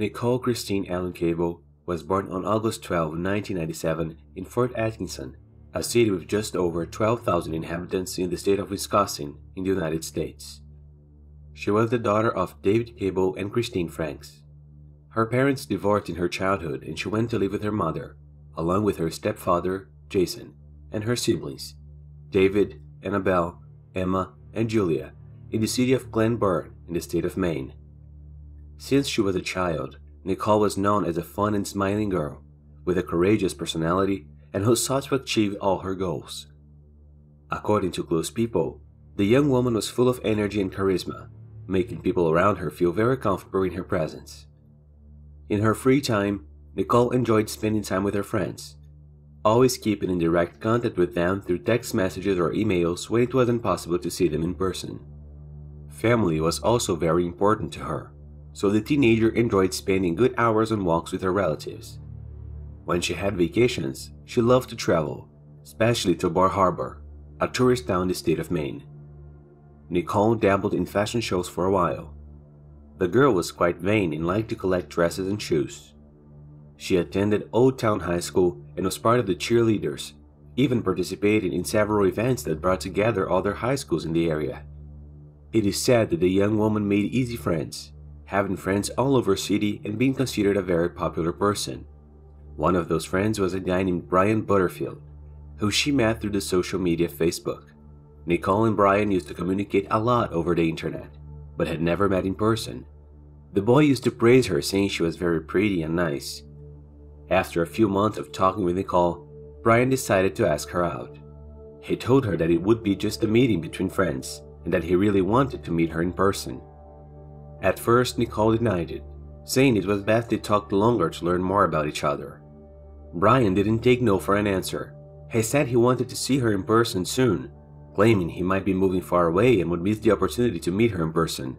Nichole Christine Ellen Cable was born on August 12, 1997 in Fort Atkinson, a city with just over 12,000 inhabitants in the state of Wisconsin in the United States. She was the daughter of David Cable and Christine Franks. Her parents divorced in her childhood and she went to live with her mother, along with her stepfather, Jason, and her siblings, David, Annabelle, Emma, and Julia, in the city of Glen Burn in the state of Maine. Since she was a child, Nichole was known as a fun and smiling girl, with a courageous personality and who sought to achieve all her goals. According to close people, the young woman was full of energy and charisma, making people around her feel very comfortable in her presence. In her free time, Nichole enjoyed spending time with her friends, always keeping in direct contact with them through text messages or emails when it wasn't possible to see them in person. Family was also very important to her, so the teenager enjoyed spending good hours on walks with her relatives. When she had vacations, she loved to travel, especially to Bar Harbor, a tourist town in the state of Maine. Nichole dabbled in fashion shows for a while. The girl was quite vain and liked to collect dresses and shoes. She attended Old Town High School and was part of the cheerleaders, even participating in several events that brought together other high schools in the area. It is said that the young woman made easy friends, having friends all over the city and being considered a very popular person. One of those friends was a guy named Brian Butterfield, who she met through the social media Facebook. Nichole and Brian used to communicate a lot over the internet, but had never met in person. The boy used to praise her, saying she was very pretty and nice. After a few months of talking with Nichole, Brian decided to ask her out. He told her that it would be just a meeting between friends and that he really wanted to meet her in person. At first, Nichole denied it, saying it was best they talked longer to learn more about each other. Brian didn't take no for an answer. He said he wanted to see her in person soon, claiming he might be moving far away and would miss the opportunity to meet her in person.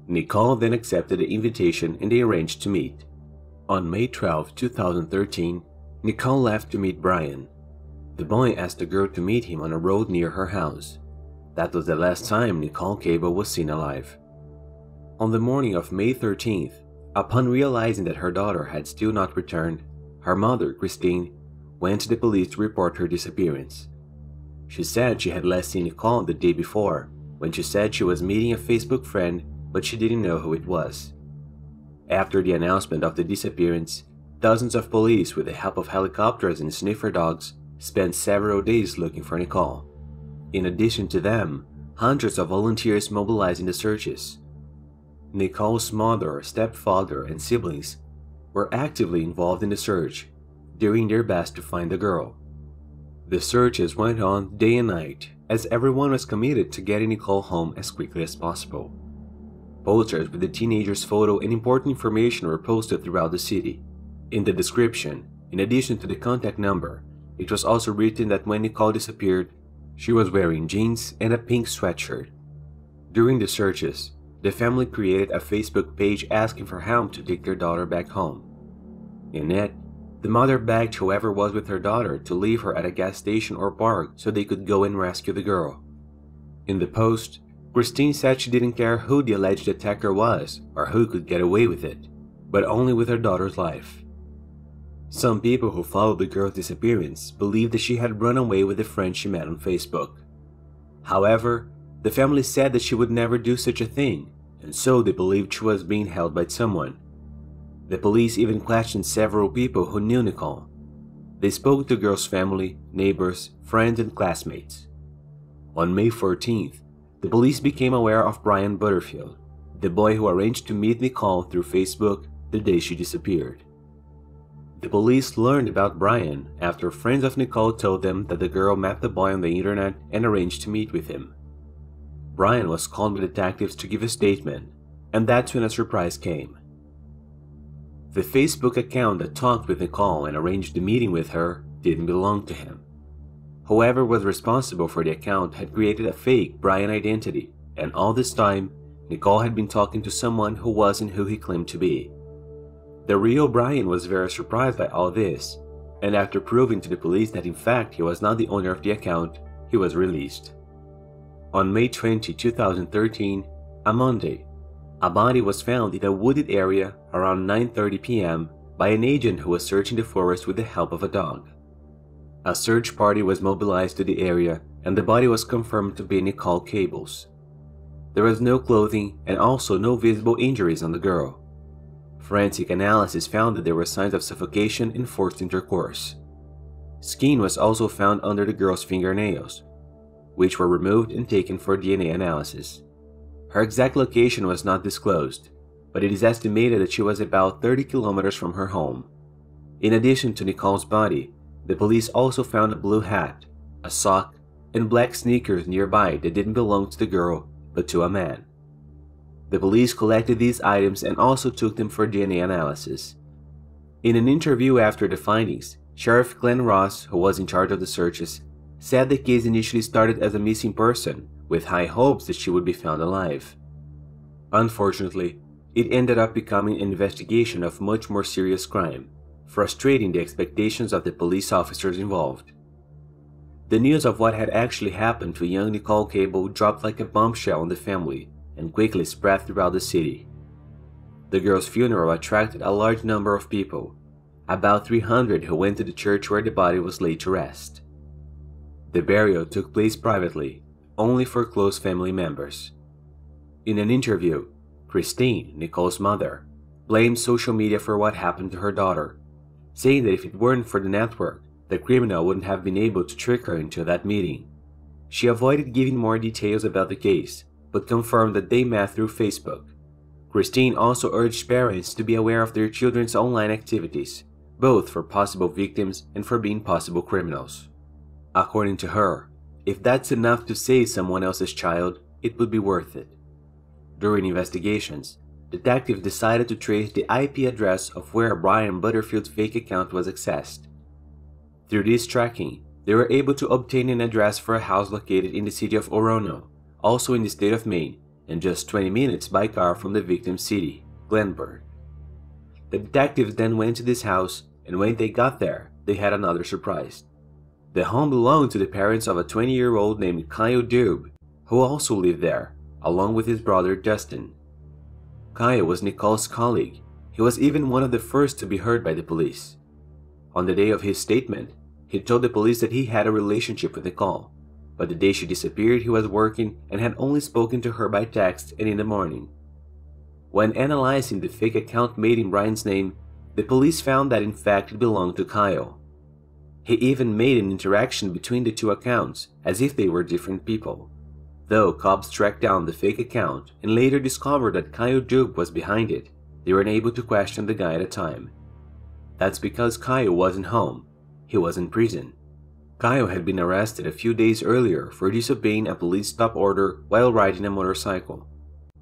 Nichole then accepted the invitation and they arranged to meet. On May 12, 2013, Nichole left to meet Brian. The boy asked the girl to meet him on a road near her house. That was the last time Nichole Cable was seen alive. On the morning of May 13th, upon realizing that her daughter had still not returned, her mother, Christine, went to the police to report her disappearance. She said she had last seen Nichole the day before, when she said she was meeting a Facebook friend, but she didn't know who it was. After the announcement of the disappearance, dozens of police with the help of helicopters and sniffer dogs spent several days looking for Nichole. In addition to them, hundreds of volunteers mobilized in the searches. Nichole's mother, stepfather, and siblings were actively involved in the search, doing their best to find the girl. The searches went on day and night, as everyone was committed to getting Nichole home as quickly as possible. Posters with the teenager's photo and important information were posted throughout the city. In the description, in addition to the contact number, it was also written that when Nichole disappeared, she was wearing jeans and a pink sweatshirt. During the searches, the family created a Facebook page asking for help to take their daughter back home. In it, the mother begged whoever was with her daughter to leave her at a gas station or park so they could go and rescue the girl. In the post, Christine said she didn't care who the alleged attacker was or who could get away with it, but only with her daughter's life. Some people who followed the girl's disappearance believed that she had run away with a friend she met on Facebook. However, the family said that she would never do such a thing, and so they believed she was being held by someone. The police even questioned several people who knew Nichole. They spoke to the girl's family, neighbors, friends, and classmates. On May 14th, the police became aware of Brian Butterfield, the boy who arranged to meet Nichole through Facebook the day she disappeared. The police learned about Brian after friends of Nichole told them that the girl met the boy on the internet and arranged to meet with him. Brian was called by detectives to give a statement, and that's when a surprise came. The Facebook account that talked with Nichole and arranged the meeting with her didn't belong to him. Whoever was responsible for the account had created a fake Brian identity, and all this time, Nichole had been talking to someone who wasn't who he claimed to be. The real Brian was very surprised by all this, and after proving to the police that in fact he was not the owner of the account, he was released. On May 20, 2013, a Monday, A body was found in a wooded area around 9:30 p.m. by an agent who was searching the forest with the help of a dog. A search party was mobilized to the area and the body was confirmed to be Nichole Cable's. There was no clothing and also no visible injuries on the girl. Forensic analysis found that there were signs of suffocation and forced intercourse. Skin was also found under the girl's fingernails, which were removed and taken for DNA analysis. Her exact location was not disclosed, but it is estimated that she was about 30 kilometers from her home. In addition to Nichole's body, the police also found a blue hat, a sock, and black sneakers nearby that didn't belong to the girl but to a man. The police collected these items and also took them for DNA analysis. In an interview after the findings, Sheriff Glenn Ross, who was in charge of the searches, said the case initially started as a missing person, with high hopes that she would be found alive. Unfortunately, it ended up becoming an investigation of much more serious crime, frustrating the expectations of the police officers involved. The news of what had actually happened to young Nichole Cable dropped like a bombshell on the family and quickly spread throughout the city. The girl's funeral attracted a large number of people, about 300 who went to the church where the body was laid to rest. The burial took place privately, only for close family members. In an interview, Christine, Nichole's mother, blamed social media for what happened to her daughter, saying that if it weren't for the network, the criminal wouldn't have been able to trick her into that meeting. She avoided giving more details about the case, but confirmed that they met through Facebook. Christine also urged parents to be aware of their children's online activities, both for possible victims and for being possible criminals. According to her, if that's enough to save someone else's child, it would be worth it. During investigations, detectives decided to trace the IP address of where Brian Butterfield's fake account was accessed. Through this tracking, they were able to obtain an address for a house located in the city of Orono, also in the state of Maine, and just 20 minutes by car from the victim's city, Glenburg. The detectives then went to this house, and when they got there, they had another surprise. The home belonged to the parents of a 20-year-old named Kyle Dube, who also lived there, along with his brother Justin. Kyle was Nichole's colleague. He was even one of the first to be heard by the police. On the day of his statement, he told the police that he had a relationship with Nichole, but the day she disappeared he was working and had only spoken to her by text and in the morning. When analyzing the fake account made in Brian's name, the police found that in fact it belonged to Kyle. He even made an interaction between the two accounts as if they were different people. Though cops tracked down the fake account and later discovered that Kyle Dube was behind it, they were unable to question the guy at the time. That's because Kyle wasn't home. He was in prison. Kyle had been arrested a few days earlier for disobeying a police stop order while riding a motorcycle.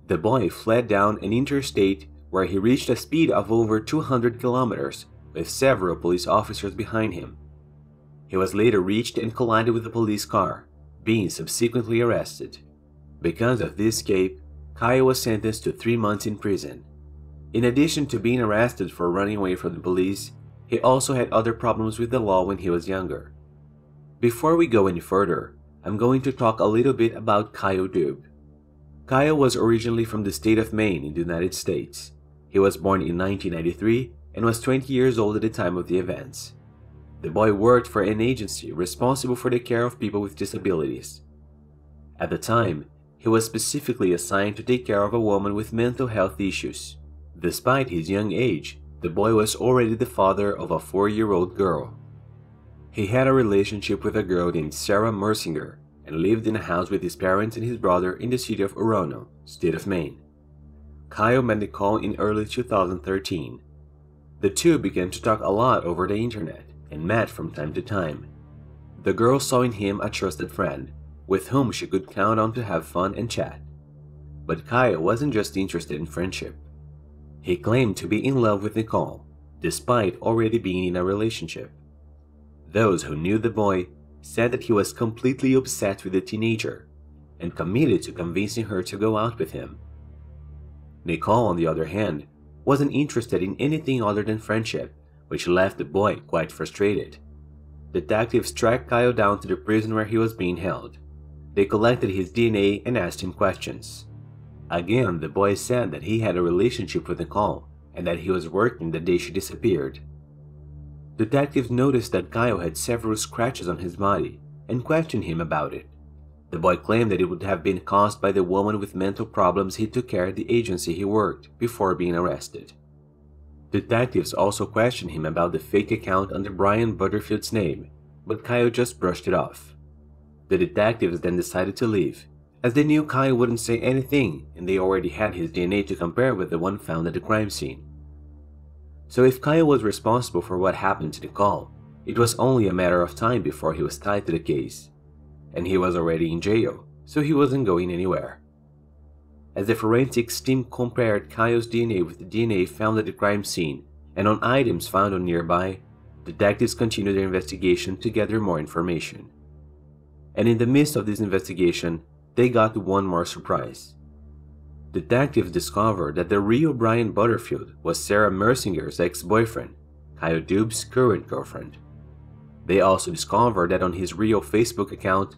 The boy fled down an interstate where he reached a speed of over 200 kilometers with several police officers behind him. He was later reached and collided with a police car, being subsequently arrested. Because of this escape, Kyle was sentenced to 3 months in prison. In addition to being arrested for running away from the police, he also had other problems with the law when he was younger. Before we go any further, I'm going to talk a little bit about Kyle Dube. Kyle was originally from the state of Maine in the United States. He was born in 1993 and was 20 years old at the time of the events. The boy worked for an agency responsible for the care of people with disabilities. At the time, he was specifically assigned to take care of a woman with mental health issues. Despite his young age, the boy was already the father of a 4-year-old girl. He had a relationship with a girl named Sarah Mersinger and lived in a house with his parents and his brother in the city of Orono, state of Maine. Kyle met Nichole in early 2013. The two began to talk a lot over the internet and met from time to time. The girl saw in him a trusted friend, with whom she could count on to have fun and chat. But Kyle wasn't just interested in friendship. He claimed to be in love with Nichole, despite already being in a relationship. Those who knew the boy said that he was completely obsessed with the teenager and committed to convincing her to go out with him. Nichole, on the other hand, wasn't interested in anything other than friendship, which left the boy quite frustrated. Detectives tracked Kyle down to the prison where he was being held. They collected his DNA and asked him questions. Again, the boy said that he had a relationship with Nichole and that he was working the day she disappeared. Detectives noticed that Caio had several scratches on his body and questioned him about it. The boy claimed that it would have been caused by the woman with mental problems he took care of at the agency he worked before being arrested. Detectives also questioned him about the fake account under Brian Butterfield's name, but Caio just brushed it off. The detectives then decided to leave, as they knew Caio wouldn't say anything and they already had his DNA to compare with the one found at the crime scene. So if Caio was responsible for what happened to Nichole, it was only a matter of time before he was tied to the case. And he was already in jail, so he wasn't going anywhere. As the forensics team compared Caio's DNA with the DNA found at the crime scene and on items found on nearby, detectives continued their investigation to gather more information. And in the midst of this investigation, they got one more surprise. Detectives discovered that the real Brian Butterfield was Sarah Mersinger's ex-boyfriend, Caio Dub's current girlfriend. They also discovered that on his real Facebook account,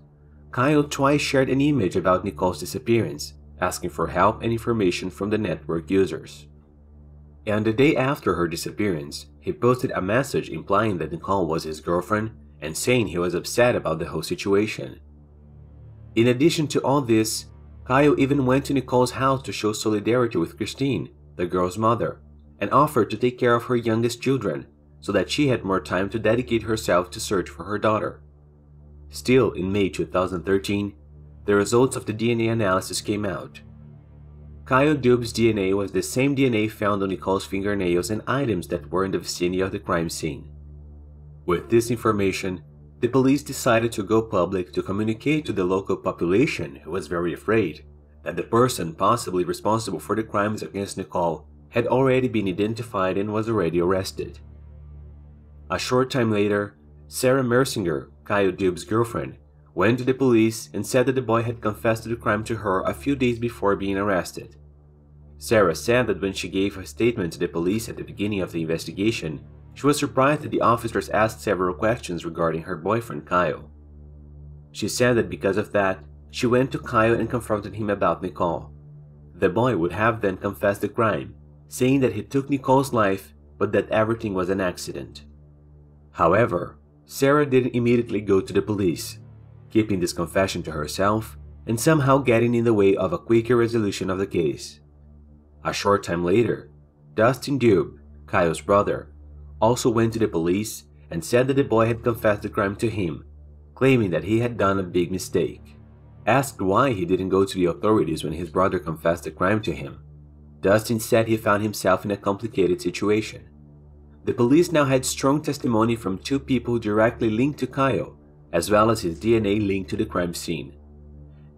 Caio twice shared an image about Nichole's disappearance, asking for help and information from the network users. And the day after her disappearance, he posted a message implying that Nichole was his girlfriend and saying he was upset about the whole situation. In addition to all this, Caio even went to Nichole's house to show solidarity with Christine, the girl's mother, and offered to take care of her youngest children so that she had more time to dedicate herself to search for her daughter. Still, in May 2013, the results of the DNA analysis came out. Caio Dub's DNA was the same DNA found on Nichole's fingernails and items that were in the vicinity of the crime scene. With this information, the police decided to go public to communicate to the local population, who was very afraid that the person possibly responsible for the crimes against Nichole had already been identified and was already arrested. A short time later, Sarah Mersinger, Caio Dub's girlfriend, went to the police and said that the boy had confessed to the crime to her a few days before being arrested. Sarah said that when she gave her statement to the police at the beginning of the investigation, she was surprised that the officers asked several questions regarding her boyfriend Caio. She said that because of that, she went to Caio and confronted him about Nichole. The boy would have then confessed the crime, saying that he took Nichole's life but that everything was an accident. However, Sarah didn't immediately go to the police, keeping this confession to herself and somehow getting in the way of a quicker resolution of the case. A short time later, Dustin Dube, Caio's brother, also went to the police and said that the boy had confessed the crime to him, claiming that he had done a big mistake. Asked why he didn't go to the authorities when his brother confessed the crime to him, Dustin said he found himself in a complicated situation. The police now had strong testimony from two people directly linked to Caio, as well as his DNA linked to the crime scene.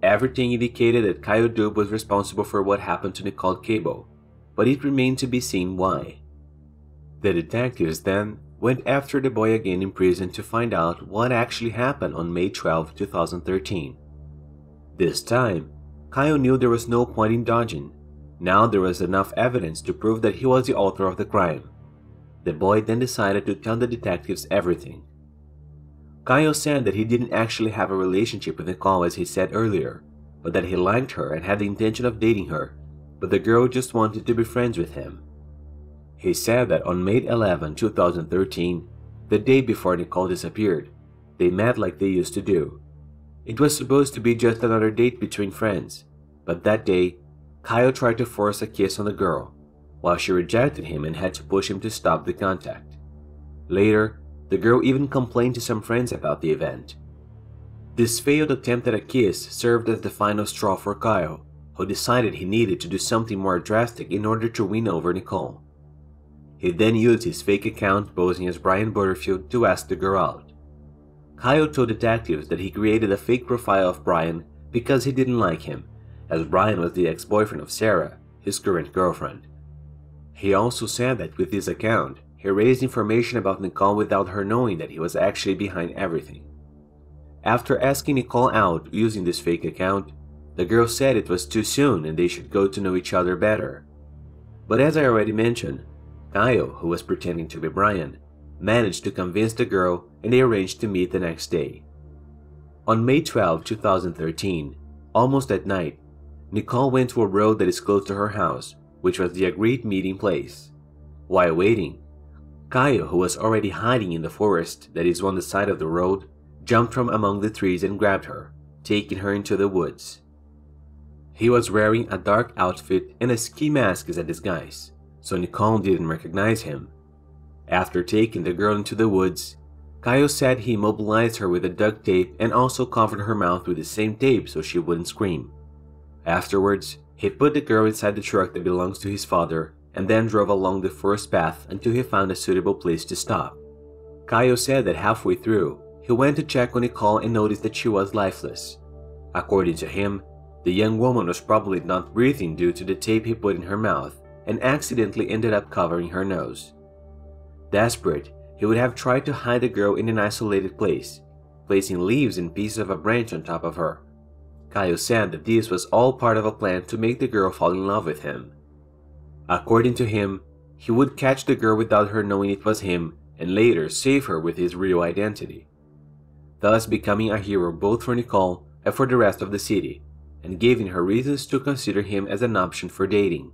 Everything indicated that Caio Dube was responsible for what happened to Nichole Cable, but it remained to be seen why. The detectives then went after the boy again in prison to find out what actually happened on May 12, 2013. This time, Caio knew there was no point in dodging. Now there was enough evidence to prove that he was the author of the crime. The boy then decided to tell the detectives everything. Caio said that he didn't actually have a relationship with Nichole as he said earlier, but that he liked her and had the intention of dating her, but the girl just wanted to be friends with him. He said that on May 11, 2013, the day before Nichole disappeared, they met like they used to do. It was supposed to be just another date between friends, but that day, Caio tried to force a kiss on the girl, while she rejected him and had to push him to stop the contact. Later, the girl even complained to some friends about the event. This failed attempt at a kiss served as the final straw for Caio, who decided he needed to do something more drastic in order to win over Nichole. He then used his fake account posing as Brian Butterfield to ask the girl out. Caio told detectives that he created a fake profile of Brian because he didn't like him, as Brian was the ex-boyfriend of Sarah, his current girlfriend. He also said that with this account, he raised information about Nichole without her knowing that he was actually behind everything. After asking Nichole out using this fake account, the girl said it was too soon and they should go to know each other better. But as I already mentioned, Caio, who was pretending to be Brian, managed to convince the girl and they arranged to meet the next day. On May 12, 2013, almost at night, Nichole went to a road that is close to her house, which was the agreed meeting place. While waiting, Caio, who was already hiding in the forest that is on the side of the road, jumped from among the trees and grabbed her, taking her into the woods. He was wearing a dark outfit and a ski mask as a disguise, so Nichole didn't recognize him. After taking the girl into the woods, Caio said he immobilized her with a duct tape and also covered her mouth with the same tape so she wouldn't scream. Afterwards, he put the girl inside the truck that belongs to his father and then drove along the forest path until he found a suitable place to stop. Caio said that halfway through, he went to check on Nichole and noticed that she was lifeless. According to him, the young woman was probably not breathing due to the tape he put in her mouth and accidentally ended up covering her nose. Desperate, he would have tried to hide the girl in an isolated place, placing leaves and pieces of a branch on top of her. Caio said that this was all part of a plan to make the girl fall in love with him. According to him, he would catch the girl without her knowing it was him and later save her with his real identity, thus becoming a hero both for Nichole and for the rest of the city, and giving her reasons to consider him as an option for dating.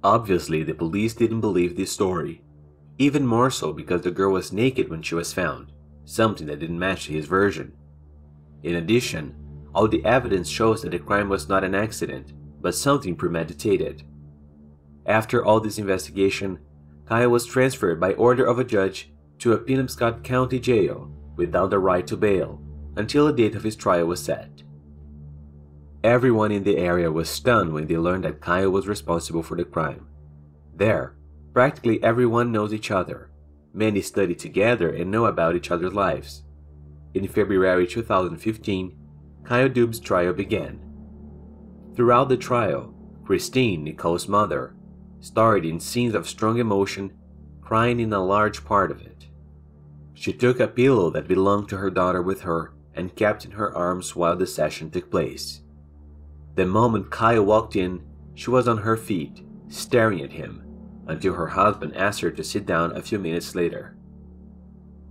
Obviously, the police didn't believe this story, even more so because the girl was naked when she was found, something that didn't match his version. In addition, all the evidence shows that the crime was not an accident, but something premeditated. After all this investigation, Caio was transferred by order of a judge to a Penobscot County jail without the right to bail until the date of his trial was set. Everyone in the area was stunned when they learned that Caio was responsible for the crime. There, practically everyone knows each other. Many study together and know about each other's lives. In February 2015, Caio Dub's trial began. Throughout the trial, Christine, Nichole's mother, starred in scenes of strong emotion, crying in a large part of it. She took a pillow that belonged to her daughter with her and kept in her arms while the session took place. The moment Caio walked in, she was on her feet, staring at him, until her husband asked her to sit down a few minutes later.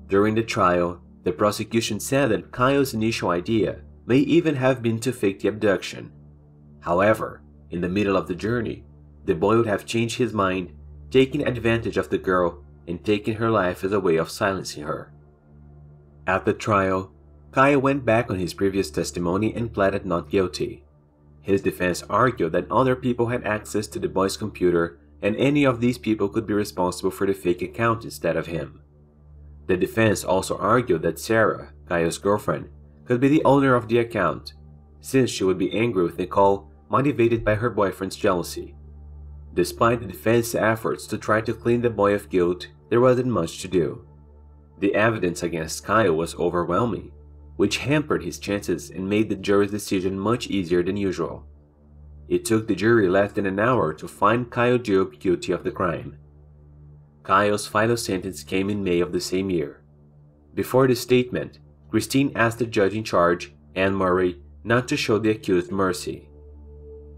During the trial, the prosecution said that Caio's initial idea may even have been to fake the abduction. However, in the middle of the journey, the boy would have changed his mind, taking advantage of the girl and taking her life as a way of silencing her. At the trial, Caio went back on his previous testimony and pleaded not guilty. His defense argued that other people had access to the boy's computer and any of these people could be responsible for the fake account instead of him. The defense also argued that Sarah, Caio's girlfriend, could be the owner of the account, since she would be angry with Nichole, motivated by her boyfriend's jealousy. Despite the defense's efforts to try to clean the boy of guilt, there wasn't much to do. The evidence against Caio was overwhelming, which hampered his chances and made the jury's decision much easier than usual. It took the jury less than an hour to find Caio Dub guilty of the crime. Caio's final sentence came in May of the same year. Before the statement, Christine asked the judge in charge, Anne Murray, not to show the accused mercy.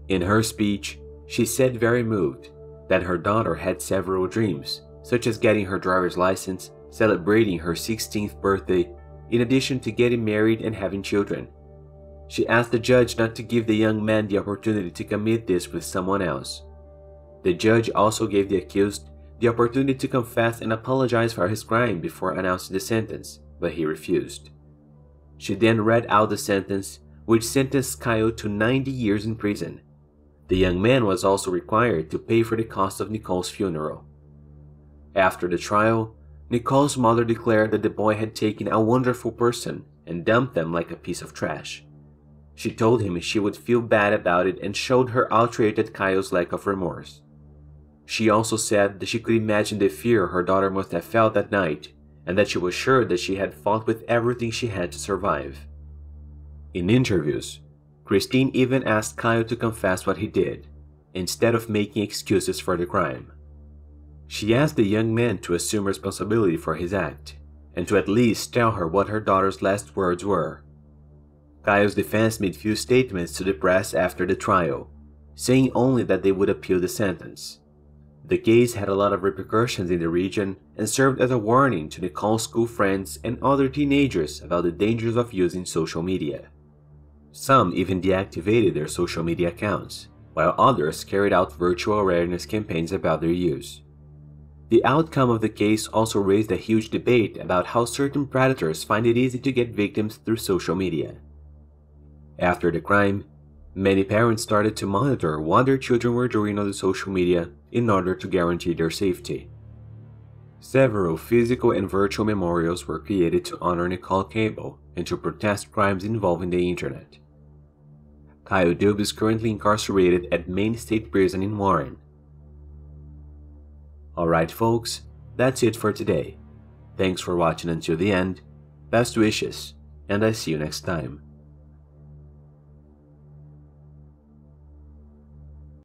In her speech, she said, very moved, that her daughter had several dreams, such as getting her driver's license, celebrating her 16th birthday, in addition to getting married and having children. She asked the judge not to give the young man the opportunity to commit this with someone else. The judge also gave the accused the opportunity to confess and apologize for his crime before announcing the sentence, but he refused. She then read out the sentence, which sentenced Caio to 90 years in prison. The young man was also required to pay for the cost of Nichole's funeral. After the trial, Nichole's mother declared that the boy had taken a wonderful person and dumped them like a piece of trash. She told him she would feel bad about it and showed her outrage at Caio's lack of remorse. She also said that she could imagine the fear her daughter must have felt that night and that she was sure that she had fought with everything she had to survive. In interviews, Christine even asked Caio to confess what he did, instead of making excuses for the crime. She asked the young man to assume responsibility for his act, and to at least tell her what her daughter's last words were. Caio's defense made few statements to the press after the trial, saying only that they would appeal the sentence. The case had a lot of repercussions in the region and served as a warning to Nichole's school friends and other teenagers about the dangers of using social media. Some even deactivated their social media accounts, while others carried out virtual awareness campaigns about their use. The outcome of the case also raised a huge debate about how certain predators find it easy to get victims through social media. After the crime, many parents started to monitor what their children were doing on the social media in order to guarantee their safety. Several physical and virtual memorials were created to honor Nichole Cable and to protest crimes involving the internet. Kyle Dube is currently incarcerated at Maine State Prison in Warren. Alright folks, that's it for today. Thanks for watching until the end, best wishes, and I see you next time.